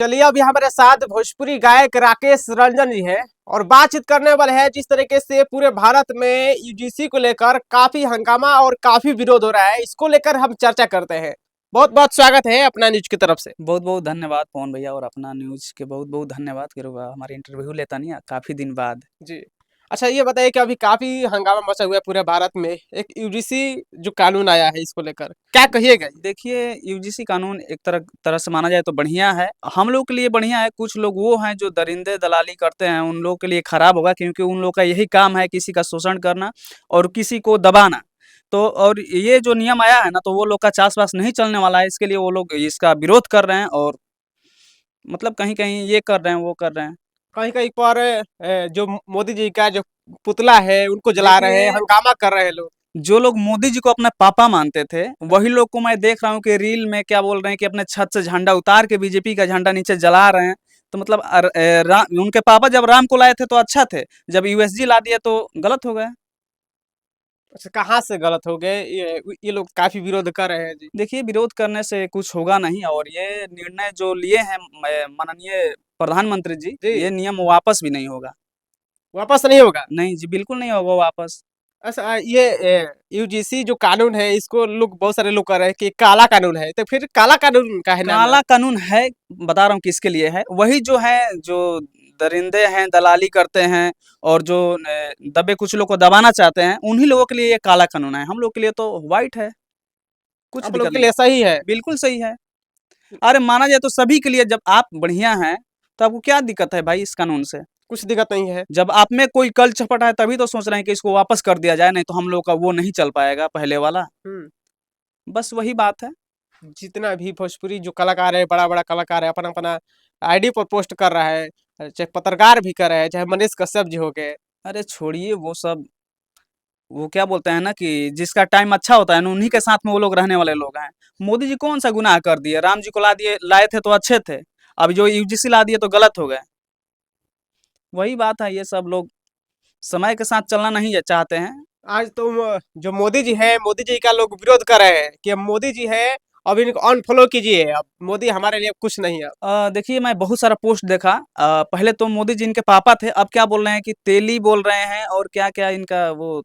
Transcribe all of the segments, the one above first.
चलिए अभी हमारे साथ भोजपुरी गायक राकेश रंजन जी है और बातचीत करने वाले हैं जिस तरीके से पूरे भारत में यूजीसी को लेकर काफी हंगामा और काफी विरोध हो रहा है। इसको लेकर हम चर्चा करते हैं। बहुत बहुत स्वागत है अपना न्यूज की तरफ से। बहुत बहुत धन्यवाद पवन भैया और अपना न्यूज के बहुत बहुत धन्यवाद कि हमारे इंटरव्यू लेता नहीं काफी दिन बाद। जी। अच्छा ये बताइए कि अभी काफी हंगामा मचा हुआ है पूरे भारत में। एक यूजीसी जो कानून आया है इसको लेकर क्या कहिएगा? देखिए यूजीसी कानून एक तरह से माना जाए तो बढ़िया है, हम लोग के लिए बढ़िया है। कुछ लोग वो हैं जो दरिंदे दलाली करते हैं, उन लोगों के लिए खराब होगा, क्योंकि उन लोग का यही काम है किसी का शोषण करना और किसी को दबाना। तो और ये जो नियम आया है ना, तो वो लोग का चास पास नहीं चलने वाला है, इसके लिए वो लोग इसका विरोध कर रहे हैं और मतलब कहीं कहीं ये कर रहे हैं वो कर रहे हैं। कहीं कहीं पर जो मोदी जी का जो पुतला है उनको जला रहे हैं, देखिए हंगामा कर रहे हैं लोग। जो लोग मोदी जी को अपना पापा मानते थे, वही लोग को मैं देख रहा हूँ कि रील में क्या बोल रहे हैं कि अपने छत से झंडा उतार के बीजेपी का झंडा नीचे जला रहे हैं। तो मतलब उनके पापा जब राम को लाए थे तो अच्छा थे, जब यूएसजी ला दिया तो गलत हो गए। अच्छा कहाँ से गलत हो गए? ये लोग काफी विरोध कर रहे हैं जी। देखिए विरोध करने से कुछ होगा नहीं, और ये निर्णय जो लिए हैं माननीय प्रधानमंत्री जी, जी। ये नियम वापस भी नहीं होगा। वापस नहीं होगा। नहीं जी, बिल्कुल नहीं होगा वापस। अच्छा ये यूजीसी जो कानून है इसको लोग बहुत सारे लोग कह रहे हैं कि काला कानून है, तो फिर काला कानून का है नाम है? काला कानून है, बता रहा हूँ किसके लिए है। वही जो है जो दरिंदे हैं, दलाली करते हैं और जो दबे कुछ लोग को दबाना चाहते हैं, उन्हीं लोगों के लिए ये काला कानून है। हम लोग के लिए तो व्हाइट है, कुछ आप लोग दिक्कत के नहीं। लिए सही है। बिल्कुल सही है। अरे माना जाए तो सभी के लिए, जब आप बढ़िया हैं तो आपको क्या दिक्कत है भाई इस कानून से? कुछ दिक्कत नहीं है। जब आप में कोई कल चपट है तभी तो सोच रहे हैं कि इसको वापस कर दिया जाए, नहीं तो हम लोग का वो नहीं चल पाएगा पहले वाला। हम्म। बस वही बात है। जितना भी भोजपुरी जो कलाकार है, बड़ा बड़ा कलाकार है, अपना अपना आईडी पर पोस्ट कर रहा है, चाहे पत्रकार भी कर रहे हैं, चाहे मनीष कश्यप जी हो गए। अरे छोड़िए वो सब, वो क्या बोलते हैं ना कि जिसका टाइम अच्छा होता है ना, उन्हीं के साथ में वो लोग रहने वाले लोग हैं। मोदी जी कौन सा गुनाह कर दिए? राम जी को ला दिए, लाए थे तो अच्छे थे, अब जो यूजीसी ला दिए तो गलत हो गए। वही बात है, ये सब लोग समय के साथ चलना नहीं चाहते हैं। आज तो जो मोदी जी है, मोदी जी का लोग विरोध कर रहे हैं कि अब मोदी जी है, अब इनको अनफॉलो कीजिए, अब मोदी हमारे लिए कुछ नहीं है। देखिए मैं बहुत सारा पोस्ट देखा। पहले तो मोदी जी इनके पापा थे, अब क्या बोल रहे हैं कि तेली बोल रहे हैं, और क्या क्या इनका वो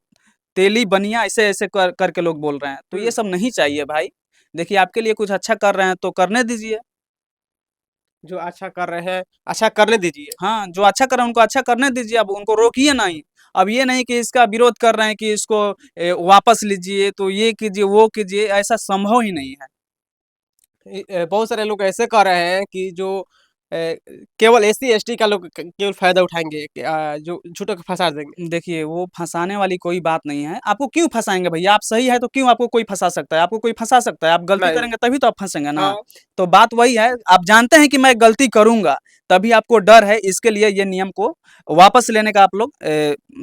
तेली बनिया ऐसे ऐसे करके लोग बोल रहे हैं। तो ये हम्म। सब नहीं चाहिए भाई। देखिए आपके लिए कुछ अच्छा कर रहे हैं तो करने दीजिए। जो अच्छा कर रहे हैं अच्छा करने दीजिए। हाँ, जो अच्छा कर रहे हैं उनको अच्छा करने दीजिए, अब उनको रोकिए नहीं। अब ये नहीं कि इसका विरोध कर रहे हैं कि इसको वापस लीजिए, तो ये कीजिए वो कीजिए, ऐसा संभव ही नहीं है। बहुत सारे लोग ऐसे कर रहे हैं कि जो केवल एससी एसटी का लोग केवल फायदा उठाएंगे, जो झूठों को फंसा देंगे। देखिए वो फंसाने वाली कोई बात नहीं है। आपको क्यों फंसाएंगे भैया? आप सही है तो क्यों आपको कोई फंसा सकता है? आपको कोई फंसा सकता है? आप गलती नहीं। करेंगे तभी तो आप फंसेंगे ना। हाँ। तो बात वही है, आप जानते हैं कि मैं गलती करूंगा, तभी आपको डर है, इसके लिए ये नियम को वापस लेने का आप लोग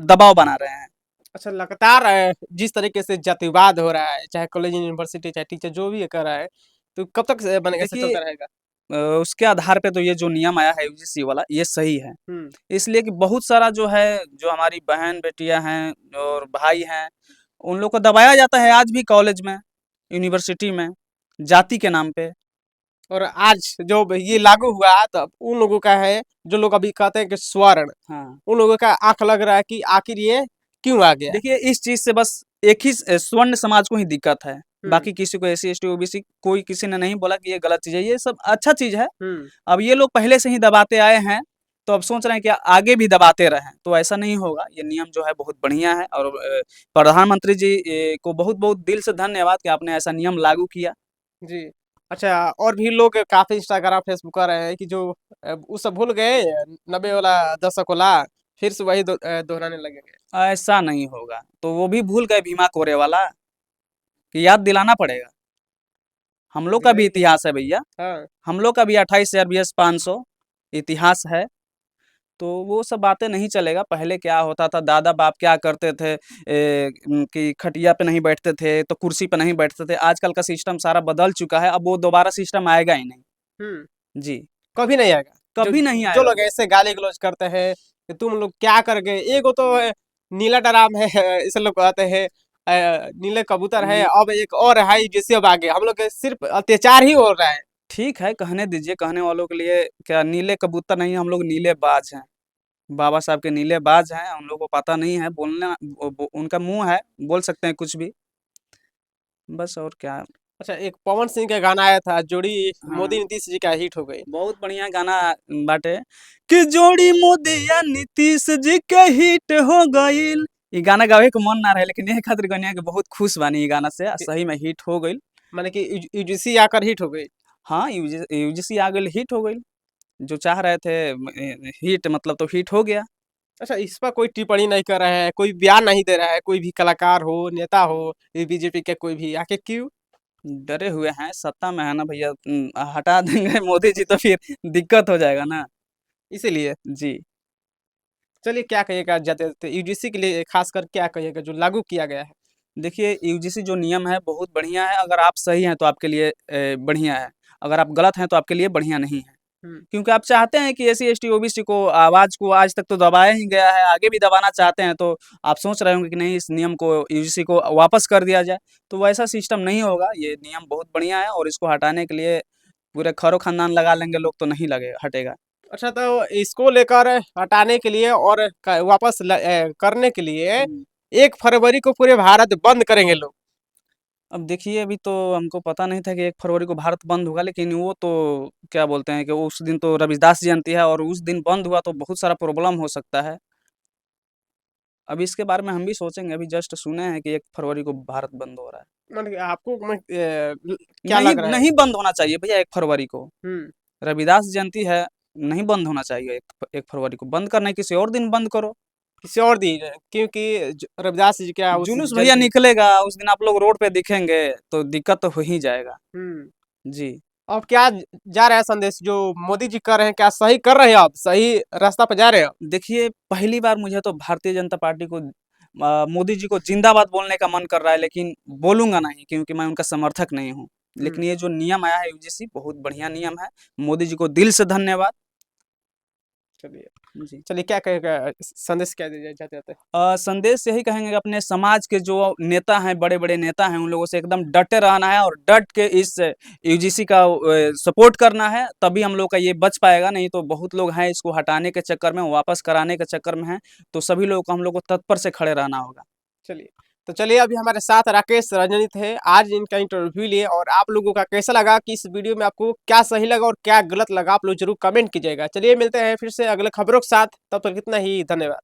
दबाव बना रहे हैं। अच्छा लगातार जिस तरीके से जातिवाद हो रहा है, चाहे कॉलेज यूनिवर्सिटी चाहे टीचर जो भी ये कर रहा है, तो कब तक बनेगा, ऐसा देखिए चलता रहेगा? उसके आधार पे तो ये जो नियम आया है यूजीसी वाला, ये सही है। हम्म। इसलिए कि बहुत सारा जो है, जो हमारी बहन बेटियां हैं और भाई हैं, उन लोग को दबाया जाता है आज भी कॉलेज में, यूनिवर्सिटी में, जाति के नाम पे। और आज जो ये लागू हुआ तो अब उन लोगों का है जो लोग अभी कहते हैं कि स्वर्ण, हाँ उन लोगों का आंख लग रहा है कि आखिर ये क्यों आ गया। देखिए इस चीज से बस एक ही स्वर्ण समाज को ही दिक्कत है। हम्म। बाकी किसी को एससी एसटी ओबीसी कोई किसी ने नहीं बोला कि ये गलत चीज है, ये सब अच्छा चीज है। हम्म। अब ये लोग पहले से ही दबाते आए हैं, तो अब सोच रहे हैं कि आगे भी दबाते रहें, तो ऐसा नहीं होगा। ये नियम जो है बहुत बढ़िया है, और प्रधानमंत्री जी को बहुत बहुत दिल से धन्यवाद कि आपने ऐसा नियम लागू किया। जी। अच्छा और भी लोग काफी इंस्टाग्राम फेसबुक कर रहे हैं कि जो वो सब भूल गए, 90 वाला, दशक वाला, फिर से वही दोहराने लगेंगे। ऐसा नहीं होगा, तो वो भी भूल गए भीमा कोरे वाला, कि याद दिलाना पड़ेगा। हम लोग का भी दिलाइए। इतिहास है भैया, हाँ। हम लोग का भी 28 RBS 500 इतिहास है। तो वो सब बातें नहीं चलेगा। पहले क्या होता था, दादा बाप क्या करते थे, कि खटिया पे नहीं बैठते थे तो कुर्सी पे नहीं बैठते थे। आजकल का सिस्टम सारा बदल चुका है, अब वो दोबारा सिस्टम आएगा ही नहीं। हम्म। जी, कभी नहीं आएगा। जो कभी नहीं जो आएगा लोग वो। ऐसे गाली गलौज करते हैं कि तुम लोग क्या कर गए, एगो तो नीला डराम है इसे लोग कहते हैं, नीले कबूतर है, नी अब एक और है जिससे अब आगे हम लोग के सिर्फ अत्याचार ही हो रहा है। ठीक है, कहने दीजिए, कहने वालों के लिए क्या नीले कबूतर नहीं, हम लोग नीले बाज हैं। बाबा साहब के नीले बाज हैं, हम लोग को पता नहीं है बोलना, उनका मुंह है, बोल सकते हैं कुछ भी। बस और क्या। अच्छा, एक पवन सिंह का गाना आया था, जोड़ी मोदी हाँ, नीतीश जी का हिट हो गई। बहुत बढ़िया गाना बाटे कि जोड़ी मोदी या नीतीश जी के हिट हो गईल। ये गाना गावे के मन ना रहे, लेकिन ये खातिर गनिया के बहुत खुश बानी ये गाना से, सही में हिट हो गईल। माने कि यूजीसी आकर हिट हो गई। हाँ, यूजीसी आ गईल, हिट हो गईल। जो चाह रहे थे हिट, मतलब तो हिट हो गया। अच्छा, इस पर कोई टिप्पणी नहीं कर रहे हैं, कोई बयान नहीं दे रहा है, कोई भी कलाकार हो, नेता हो, ये बीजेपी के कोई भी, आके क्यों? डरे हुए हैं, सत्ता में है ना भैया, हटा देंगे मोदी जी तो फिर दिक्कत हो जाएगा ना। इसीलिए जी। चलिए, क्या कहिएगा जाते यूजीसी के लिए खासकर क्या कहिएगा जो लागू किया गया है? देखिए, यूजीसी जो नियम है बहुत बढ़िया है, अगर आप सही हैं तो आपके लिए बढ़िया है, अगर आप गलत हैं तो आपके लिए बढ़िया नहीं है। हम्म। क्योंकि आप चाहते हैं कि एससी एसटी ओबीसी को आवाज़ को आज तक तो दबाया ही गया है, आगे भी दबाना चाहते हैं, तो आप सोच रहे होंगे कि नहीं, इस नियम को, यूजीसी को वापस कर दिया जाए, तो वैसा सिस्टम नहीं होगा। ये नियम बहुत बढ़िया है और इसको हटाने के लिए पूरे खैरो खानदान लगा लेंगे लोग तो नहीं लगेगा, हटेगा। अच्छा, तो इसको लेकर हटाने के लिए और वापस करने के लिए हुँ। 1 फरवरी को पूरे भारत बंद करेंगे लोग। अब देखिए, अभी तो हमको पता नहीं था कि 1 फरवरी को भारत बंद होगा, लेकिन वो तो क्या बोलते हैं कि उस दिन तो रविदास जयंती है और उस दिन बंद हुआ तो बहुत सारा प्रॉब्लम हो सकता है। अभी इसके बारे में हम भी सोचेंगे, अभी जस्ट सुने हैं कि 1 फरवरी को भारत बंद हो रहा है। मान के आपको क्या नहीं, लग रहा है? नहीं बंद होना चाहिए भैया 1 फरवरी को। हम्म। रविदास जयंती है, नहीं बंद होना चाहिए 1 फरवरी को। बंद करना है किसी और दिन बंद करो। किसी और दिन, क्योंकि रविदास जी क्या उस जुलूस भैया जयंती। निकलेगा, उस दिन आप लोग रोड पे दिखेंगे, तो दिक्कत तो हो ही जाएगा। हम्म। जी। अब क्या जा रहा है संदेश जो मोदी जी कर रहे हैं, क्या सही कर रहे हैं? आप सही रास्ता पर जा रहे हैं आप? देखिए, पहली बार मुझे तो भारतीय जनता पार्टी को, मोदी जी को जिंदाबाद बोलने का मन कर रहा है, लेकिन बोलूँगा नहीं क्योंकि मैं उनका समर्थक नहीं हूँ। हम्म। लेकिन ये जो नियम आया है यूजीसी, बहुत बढ़िया नियम है। मोदी जी को दिल से धन्यवाद। चलिए। जी। चलिए, क्या कहेगा, संदेश क्या दीजिए जाते जाते? संदेश यही कहेंगे कि अपने समाज के जो नेता हैं, बड़े-बड़े नेता हैं, उन लोगों से एकदम डटे रहना है और डट के इस यूजीसी का सपोर्ट करना है, तभी हम लोग का ये बच पाएगा, नहीं तो बहुत लोग हैं इसको हटाने के चक्कर में, वापस कराने के चक्कर में हैं, तो सभी लोगों को हम लोग को तत्पर से खड़े रहना होगा। चलिए, तो चलिए, अभी हमारे साथ राकेश रंजनी थे, आज इनका इंटरव्यू लिए, और आप लोगों का कैसा लगा, कि इस वीडियो में आपको क्या सही लगा और क्या गलत लगा, आप लोग जरूर कमेंट कीजिएगा। चलिए, मिलते हैं फिर से अगले खबरों के साथ, तब तक इतना ही, धन्यवाद।